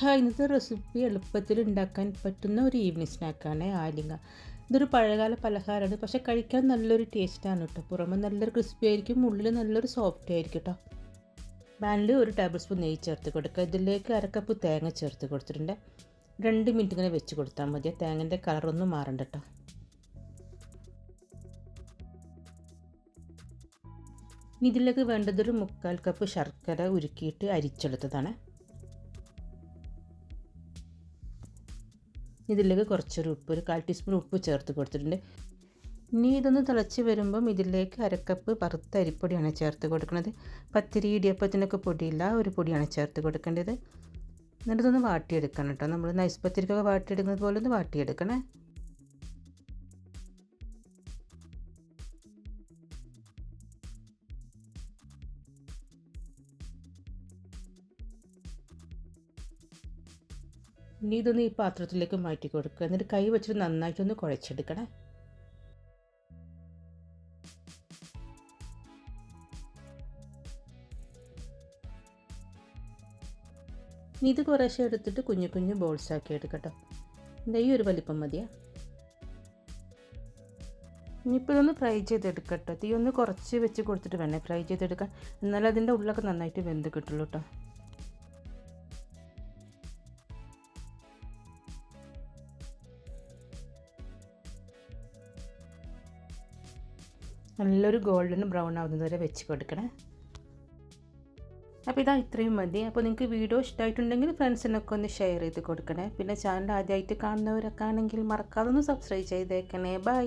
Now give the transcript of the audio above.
ഇന്നത്തെ റെസിപ്പി എളുപ്പത്തിൽ ഉണ്ടാക്കാൻ പറ്റുന്ന ഒരു ഈവനിങ് സ്നാക്കാണ് ആലിങ്ങ. ഇതൊരു പഴയകാല പലഹാരമാണ്, പക്ഷേ കഴിക്കാൻ നല്ലൊരു ടേസ്റ്റാണ് കേട്ടോ. പുറമെ നല്ലൊരു ക്രിസ്പി ആയിരിക്കും, ഉള്ളിൽ നല്ലൊരു സോഫ്റ്റ് ആയിരിക്കും കേട്ടോ. പാനിൽ 1 ടേബിൾ സ്പൂൺ നെയ്യ് ചേർത്ത് കൊടുക്കുക. ഇതിലേക്ക് 1/2 കപ്പ് തേങ്ങ ചേർത്ത് കൊടുത്തിട്ടുണ്ട്. 2 മിനിറ്റ് ഇങ്ങനെ വെച്ച് കൊടുത്താൽ മതി. തേങ്ങൻ്റെ കളറൊന്നും മാറണ്ട കേട്ടോ. ഇതിലേക്ക് വേണ്ടതൊരു 3/4 കപ്പ് ശർക്കര ഉരുക്കിയിട്ട് അരിച്ചെടുത്തതാണ്. ഇതിലേക്ക് കുറച്ചൊരു ഉപ്പ്, ഒരു 1/4 ടീസ്പൂൺ ഉപ്പ് ചേർത്ത് കൊടുത്തിട്ടുണ്ട്. ഇനി ഇതൊന്ന് തിളച്ച് വരുമ്പം ഇതിലേക്ക് 1/2 കപ്പ് വറുത്ത അരിപ്പൊടിയാണ് ചേർത്ത് കൊടുക്കുന്നത്. പത്തിരി ഇടിയപ്പത്തിനൊക്കെ പൊടിയില്ല, ഒരു പൊടിയാണ് ചേർത്ത് കൊടുക്കേണ്ടത്. എന്നിട്ടൊന്ന് വാട്ടിയെടുക്കണം കേട്ടോ. നമ്മൾ നൈസ് പത്തിരിക്കൊക്കെ വാട്ടിയെടുക്കുന്നത് പോലെ ഒന്ന് വാട്ടിയെടുക്കണേ. ഇനി ഇതൊന്ന് ഈ പാത്രത്തിലേക്ക് മാറ്റി കൊടുക്കുക. എന്നിട്ട് കൈ വെച്ചിട്ട് നന്നായിട്ടൊന്ന് കുഴച്ചെടുക്കണേ. ഇനി ഇത് കുറേശ്ശെ എടുത്തിട്ട് കുഞ്ഞു കുഞ്ഞു ബോൾസ് ആക്കി എടുക്കട്ടോ. എന്താ ഈ ഒരു വലിപ്പം മതിയാ. ഇനിയിപ്പോൾ ഇതൊന്ന് ഫ്രൈ ചെയ്തെടുക്കട്ടോ. തീ ഒന്ന് കുറച്ച് വെച്ച് കൊടുത്തിട്ട് വേണേ ഫ്രൈ ചെയ്തെടുക്കാൻ, എന്നാലും അതിൻ്റെ ഉള്ളൊക്കെ നന്നായിട്ട് വെന്ത് കിട്ടുള്ളൂ കേട്ടോ. നല്ലൊരു ഗോൾഡൻ ബ്രൗൺ ആവുന്നത് വരെ വെച്ച് കൊടുക്കണേ. അപ്പോൾ ഇതാ ഇത്രയും മതി. അപ്പോൾ നിങ്ങൾക്ക് വീഡിയോ ഇഷ്ടമായിട്ടുണ്ടെങ്കിൽ ഫ്രണ്ട്സിനൊക്കെ ഒന്ന് ഷെയർ ചെയ്ത് കൊടുക്കണേ. പിന്നെ ചാനൽ ആദ്യമായിട്ട് കാണുന്നവരൊക്കെ ആണെങ്കിൽ മറക്കാതെ ഒന്ന് സബ്സ്ക്രൈബ് ചെയ്തേക്കണേ. ബൈ.